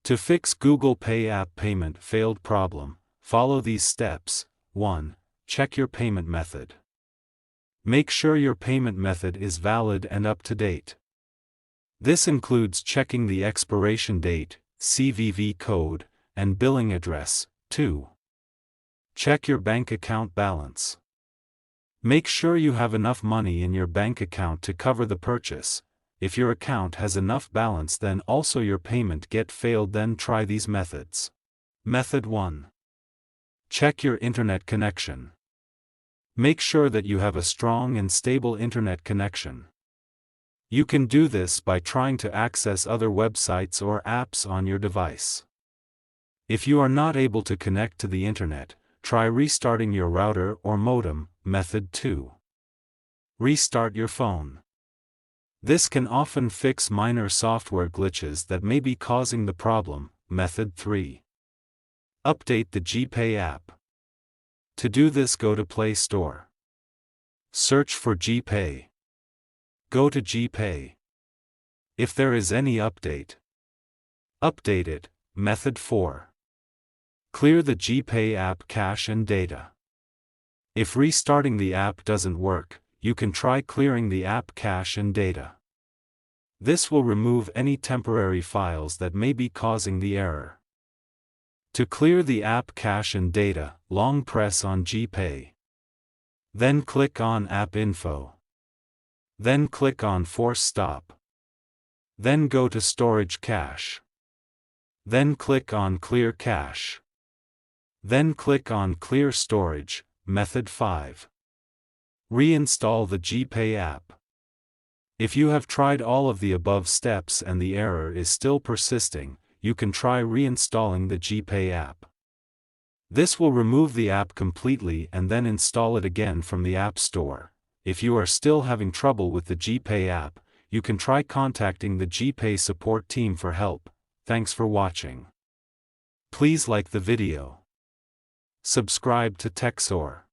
To fix Google Pay app payment failed problem, follow these steps. 1. Check your payment method. Make sure your payment method is valid and up to date. This includes checking the expiration date, CVV code, and billing address. 2. Check your bank account balance. Make sure you have enough money in your bank account to cover the purchase. If your account has enough balance, then also your payment get failed. Then try these methods. Method 1. Check your internet connection. Make sure that you have a strong and stable internet connection. You can do this by trying to access other websites or apps on your device. If you are not able to connect to the internet, try restarting your router or modem. Method 2. Restart your phone. This can often fix minor software glitches that may be causing the problem. Method 3. Update the GPay app. To do this, go to Play Store. Search for GPay. Go to GPay. If there is any update, update it. Method 4. Clear the GPay app cache and data. If restarting the app doesn't work, you can try clearing the app cache and data. This will remove any temporary files that may be causing the error. To clear the app cache and data, long press on GPay. Then click on App Info. Then click on Force Stop. Then go to Storage Cache. Then click on Clear Cache. Then click on Clear Storage. Method 5. Reinstall the GPay app. If you have tried all of the above steps and the error is still persisting, you can try reinstalling the GPay app. This will remove the app completely and then install it again from the App Store. If you are still having trouble with the GPay app, you can try contacting the GPay support team for help. Thanks for watching. Please like the video. Subscribe to TechSoar.